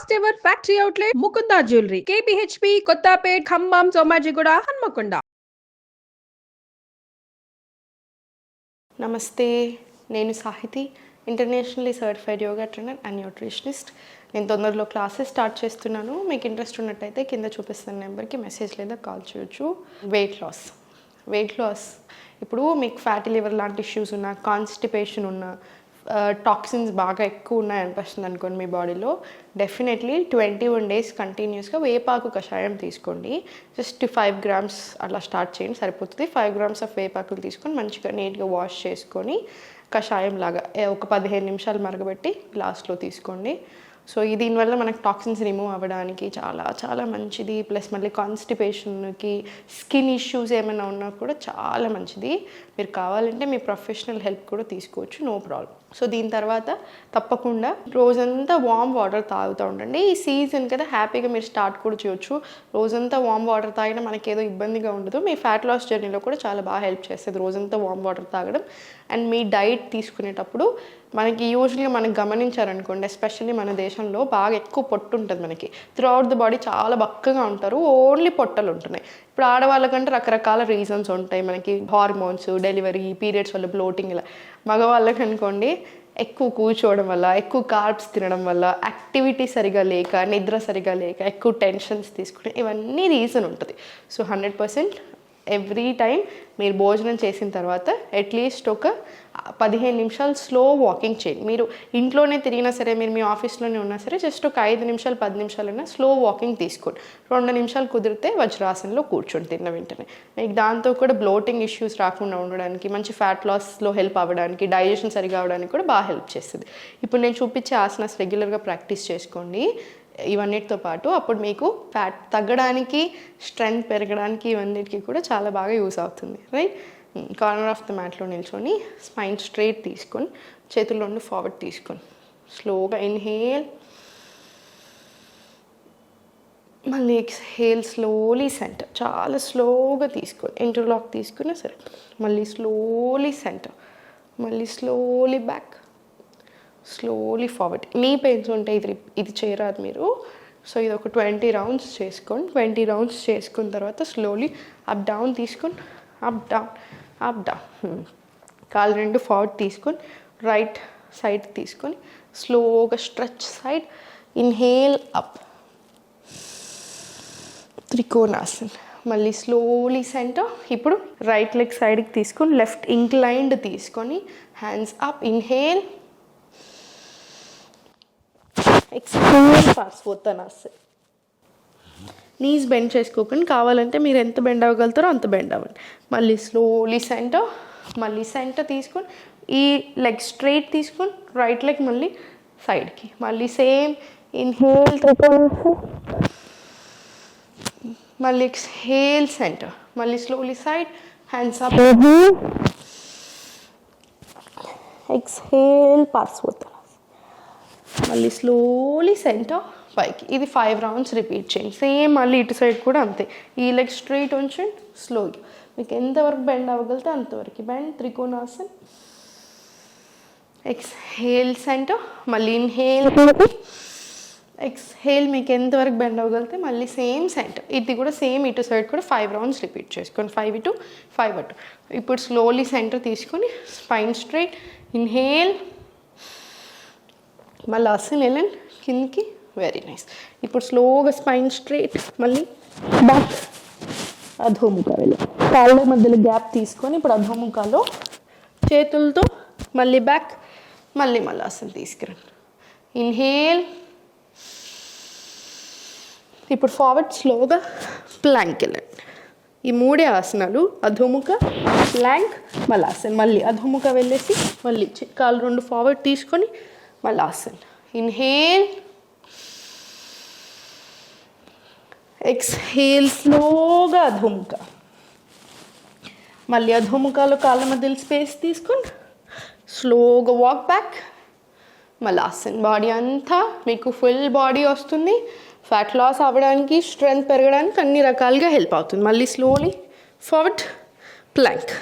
First ever factory outlet Mukunda jewellery KPHB Kothapet Khammam Somajiguda Hanamkonda. నమస్తే, నేను Sahithi, internationally certified yoga trainer and nutritionist. నేను తొందరలో క్లాసెస్ స్టార్ట్ చేస్తున్నాను. మీకు ఇంట్రెస్ట్ ఉన్నట్టయితే కింద చూపిస్తున్న నెంబర్కి మెసేజ్ లేదా కాల్ చేయొచ్చు. వెయిట్ లాస్ ఇప్పుడు మీకు ఫ్యాటీ లివర్ లాంటి ఇష్యూస్ ఉన్నా, కాన్స్టిపేషన్ ఉన్నా, టాక్సిన్స్ బాగా ఎక్కువ ఉన్నాయనిపిస్తుంది అనుకోండి మీ బాడీలో, డెఫినెట్లీ 21 days కంటిన్యూస్గా వేపాకు కషాయం తీసుకోండి. జస్ట్ 5 grams అలా స్టార్ట్ చేయండి, సరిపోతుంది. 5 grams ఆఫ్ వేపాకులు తీసుకొని మంచిగా నీట్గా వాష్ చేసుకొని కషాయం లాగా ఒక 15 నిమిషాలు మరగబెట్టి గ్లాస్లో తీసుకోండి. సో దీనివల్ల మనకు టాక్సిన్స్ రిమూవ్ అవ్వడానికి చాలా చాలా మంచిది. ప్లస్ మళ్ళీ కాన్స్టిపేషన్కి, స్కిన్ ఇష్యూస్ ఏమైనా ఉన్నా కూడా చాలా మంచిది. మీరు కావాలంటే మీ ప్రొఫెషనల్ హెల్ప్ కూడా తీసుకోవచ్చు, నో ప్రాబ్లం. సో దీని తర్వాత తప్పకుండా రోజంతా వామ్ వాటర్ తాగుతూ ఉండండి. ఈ సీజన్ కదా, హ్యాపీగా మీరు స్టార్ట్ కూడా చేయొచ్చు. రోజంతా వామ్ వాటర్ తాగినా మనకి ఏదో ఇబ్బందిగా ఉండదు. మీ ఫ్యాట్ లాస్ జర్నీలో కూడా చాలా బాగా హెల్ప్ చేస్తుంది రోజంతా వామ్ వాటర్ తాగడం. అండ్ మీ డైట్ తీసుకునేటప్పుడు మనకి యూజువల్గా మనకు గమనించారనుకోండి, ఎస్పెషల్లీ మన దేశంలో బాగా ఎక్కువ పొట్టు ఉంటుంది. మనకి త్రూఅవుట్ ద బాడీ చాలా బక్కగా ఉంటారు, ఓన్లీ పొట్టలు ఉంటున్నాయి. ఇప్పుడు ఆడవాళ్ళకంటే రకరకాల రీజన్స్ ఉంటాయి మనకి, హార్మోన్స్, డెలివరీ, పీరియడ్స్ వల్ల బ్లోటింగ్, ఇలా. మగవాళ్ళకి అనుకోండి, ఎక్కువ కూర్చోవడం వల్ల, ఎక్కువ కార్బ్స్ తినడం వల్ల, యాక్టివిటీ సరిగా లేక, నిద్ర సరిగా లేక, ఎక్కువ టెన్షన్స్ తీసుకుని, ఇవన్నీ రీజన్ ఉంటుంది. సో 100% ఎవ్రీ టైం మీరు భోజనం చేసిన తర్వాత అట్లీస్ట్ ఒక 15 నిమిషాలు స్లో వాకింగ్ చేయండి. మీరు ఇంట్లోనే తిరిగినా సరే, మీరు మీ ఆఫీస్లోనే ఉన్నా సరే, జస్ట్ ఒక 5 నిమిషాలు 10 నిమిషాలైనా స్లో వాకింగ్ తీసుకోండి. 2 నిమిషాలు కుదిరితే వజ్రాసనంలో కూర్చోండి తిన్న వెంటనే. మీకు దాంతో కూడా బ్లోటింగ్ ఇష్యూస్ రాకుండా ఉండడానికి, మంచి ఫ్యాట్ లాస్లో హెల్ప్ అవ్వడానికి, డైజెషన్ సరిగా అవ్వడానికి కూడా బాగా హెల్ప్ చేస్తుంది. ఇప్పుడు నేను చూపించే ఆసనాస్ రెగ్యులర్గా ప్రాక్టీస్ చేసుకోండి ఇవన్నిటితో పాటు. అప్పుడు మీకు ఫ్యాట్ తగ్గడానికి, స్ట్రెంగ్త్ పెరగడానికి, ఇవన్నిటికీ కూడా చాలా బాగా యూస్ అవుతుంది. రైట్? కార్నర్ ఆఫ్ ద మ్యాట్లో నిల్చొని స్పైన్ స్ట్రైట్ తీసుకొని చేతుల్లో నుండి ఫార్వర్డ్ తీసుకొని స్లోగా ఇన్హేల్, మళ్ళీ ఎక్స్హేల్, స్లోలీ సెంటర్, చాలా స్లోగా తీసుకొని ఇంటర్లాక్ తీసుకున్నా సరే, మళ్ళీ స్లోలీ సెంటర్, మళ్ళీ స్లోలీ బ్యాక్, స్లోలీ ఫార్వర్డ్. నీ పెయిన్స్ ఉంటే ఇది చేయరాదు మీరు. సో ఇది ఒక 20 rounds చేసుకోండి. 20 rounds చేసుకున్న తర్వాత స్లోలీ అప్ డౌన్ తీసుకొని, అప్ డౌన్, అప్ డౌన్. కాలు 2 ఫార్వర్డ్ తీసుకొని రైట్ సైడ్ తీసుకొని స్లోగా stretch side, inhale up, trikonasan. మళ్ళీ స్లోలీ సెంటర్. ఇప్పుడు రైట్ లెగ్ సైడ్కి తీసుకొని లెఫ్ట్ ఇంక్లైన్డ్ తీసుకొని hands up, inhale, exhale, parsvottanasan. Knees bend చేసుకోకండి, కావాలంటే మీరు ఎంత బెండ్ అవ్వగలుగుతారో అంత బెండ్ అవ్వండి. మళ్ళీ స్లోలీ సెంటర్, మళ్ళీ సెంటర్ తీసుకొని ఈ లెగ్ స్ట్రైట్ తీసుకొని రైట్ లెగ్ మళ్ళీ సైడ్కి, మళ్ళీ సేమ్ ఇన్హేల్, త్రికోణాసన్, మళ్ళీ ఎక్స్హేల్ సెంటర్, మళ్ళీ slowly side, hands up, exhale, parshvottanasan, మళ్ళీ స్లోలీ సెంటర్ పైకి. ఇది 5 rounds రిపీట్ చేయండి. సేమ్ మళ్ళీ ఇటు సైడ్ కూడా అంతే. ఈ లెగ్ స్ట్రైట్ ఉంచండి, స్లోగా మీకు ఎంతవరకు బెండ్ అవ్వగలితే అంతవరకు బెండ్. త్రికోణాసన్, ఎక్స్హేల్ సెంటర్, మళ్ళీ ఇన్హేల్, ఎక్స్హేల్. మీకు ఎంతవరకు బెండ్ అవ్వగలితే మళ్ళీ సేమ్ సెంటర్. ఇది కూడా సేమ్ ఇటు సైడ్ కూడా 5 rounds రిపీట్ చేసుకోండి. 5 ఇటు 5 అటు. ఇప్పుడు స్లోలీ సెంటర్ తీసుకొని స్పైన్ స్ట్రైట్, ఇన్హేల్, మళ్ళీ అసలు వెళ్ళండి కిందికి, వెరీ నైస్. ఇప్పుడు స్లోగా స్పైన్ స్ట్రైట్, మళ్ళీ బ్యాక్, అధోముఖ వెళ్ళి కాళ్ళ మధ్యలో గ్యాప్ తీసుకొని ఇప్పుడు అధోముఖలో చేతులతో మళ్ళీ బ్యాక్, మళ్ళీ అసలు తీసుకురండి, ఇన్హేల్. ఇప్పుడు ఫార్వర్డ్ స్లోగా ప్లాంక్ వెళ్ళండి. ఈ 3 ఆసనాలు, అధోముఖ, ప్లాంక్, మలాసన్. మళ్ళీ అధోముఖ వెళ్ళేసి మళ్ళీ కాళ్ళు 2 ఫార్వర్డ్ తీసుకొని మలాసన్, ఇన్హేల్, ఎక్స్హేల్, స్లోగా అధోముఖ. మళ్ళీ అధోముఖలో కాళ్ళ మధ్యలో స్పేస్ తీసుకొని స్లోగా వాక్ బ్యాక్, మలాసన్. బాడీ అంతా మీకు ఫుల్ బాడీ వస్తుంది. ఫ్యాట్ లాస్ అవ్వడానికి, స్ట్రెంగ్త్ పెరగడానికి అన్ని రకాలుగా హెల్ప్ అవుతుంది. మళ్ళీ స్లోలీ ఫార్వర్డ్ ప్లాంక్,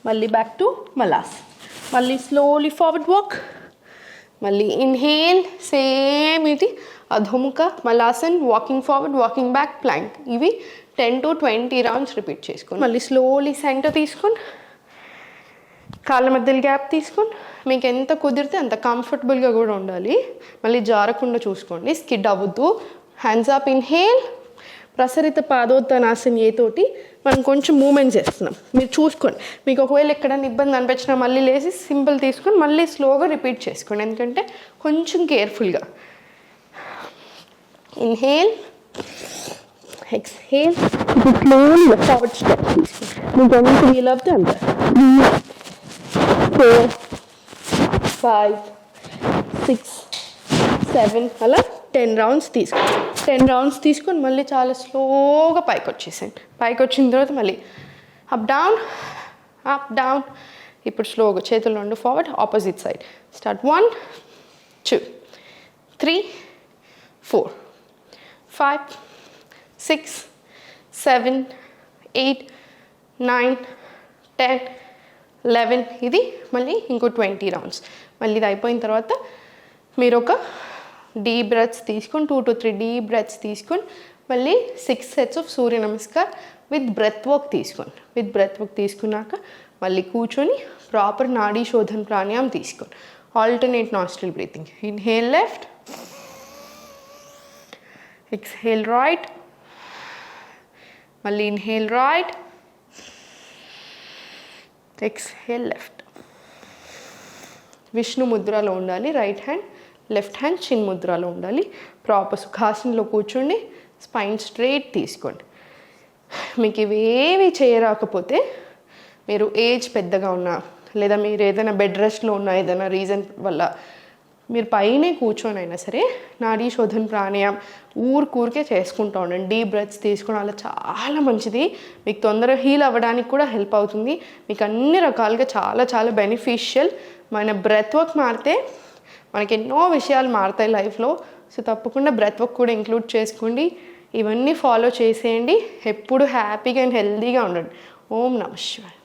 మళ్ళీ బ్యాక్ టు మలాసన్, మళ్ళీ స్లోలీ ఫార్వర్డ్ వాక్, మళ్ళీ ఇన్హేల్, సేమ్ ఇది adhomukha, malasan, walking forward, walking back, plank. ఇవి 10 to 20 రౌండ్స్ రిపీట్ చేసుకోండి. మళ్ళీ స్లోలీ సెంటర్ తీసుకొని కాళ్ళ మధ్యలో గ్యాప్ తీసుకొని మీకు ఎంత కుదిరితే అంత కంఫర్టబుల్గా కూడా ఉండాలి. మళ్ళీ జారకుండా చూసుకోండి, స్కిడ్ అవ్వద్దు. హ్యాండ్స్ అప్, ఇన్హేల్, ప్రసరిత పాదోత్తనాసన్ ఏతోటి మనం కొంచెం మూమెంట్ చేస్తున్నాం. మీరు చూసుకోండి, మీకు ఒకవేళ ఎక్కడైనా ఇబ్బంది అనిపించినా మళ్ళీ లేచి సింపుల్ తీసుకొని మళ్ళీ స్లోగా రిపీట్ చేసుకోండి, ఎందుకంటే కొంచెం కేర్ఫుల్గా. Inhale, exhale, slowly forward step తీసుకోండి. మీకు ఎంత వీలవుతే అంత. 4, 5, 6, 7 అలా 10 రౌండ్స్ తీసుకోండి. 10 రౌండ్స్ తీసుకొని మళ్ళీ చాలా స్లోగా పైకి వచ్చేసేయండి. పైకి వచ్చిన తర్వాత మళ్ళీ అప్ డౌన్, అప్ డౌన్. ఇప్పుడు స్లోగా చేతులు రెండు ఫార్వర్డ్, ఆపోజిట్ సైడ్. స్టార్ట్. 1, 2, 3, 4, 5, 6, 7, 8, 9, 10, 11. ఇది మళ్ళీ ఇంకో 20 రౌండ్స్. మళ్ళీ ఇది అయిపోయిన తర్వాత మీరు ఒక డీప్ బ్రెత్స్ తీసుకొని 2 to 3 డీప్ బ్రెత్స్ తీసుకొని మళ్ళీ 6 sets of surya namaskar with breath work తీసుకోండి. విత్ బ్రెత్ వర్క్ తీసుకున్నాక మళ్ళీ కూర్చొని ప్రాపర్ నాడీ శోధన్ ప్రాణాయామం తీసుకోండి. Alternate nostril breathing. Inhale left, exhale right, మళ్ళీ inhale right, exhale left. Vishnu ముద్రలో ఉండాలి రైట్ హ్యాండ్, లెఫ్ట్ హ్యాండ్ చిన్ ముద్రలో ఉండాలి. ప్రాపర్ సుఖాసనంలో కూర్చోండి, స్పైన్ స్ట్రైట్ తీసుకోండి. మీకు ఇవేవి చేయరాకపోతే మీరు ఏజ్ పెద్దగా ఉన్నా లేదా మీరు ఏదైనా బెడ్ రెస్ట్లో ఉన్న ఏదైనా రీజన్ వల్ల మీరు పైనే కూర్చొని అయినా సరే నాడీ శోధన్ ప్రాణాయామం ఊరికే చేసుకుంటూ ఉండండి. డీప్ బ్రెత్స్ తీసుకోవడం వల్ల చాలా మంచిది. మీకు తొందరగా హీల్ అవ్వడానికి కూడా హెల్ప్ అవుతుంది. మీకు అన్ని రకాలుగా చాలా చాలా బెనిఫిషియల్. మన బ్రెత్ వర్క్ మారితే మనకి ఎన్నో విషయాలు మారుతాయి లైఫ్లో. సో తప్పకుండా బ్రెత్ వర్క్ కూడా ఇంక్లూడ్ చేసుకోండి. ఇవన్నీ ఫాలో చేసేయండి. ఎప్పుడు హ్యాపీగా అండ్ హెల్తీగా ఉండండి. ఓం నమః శివాయ.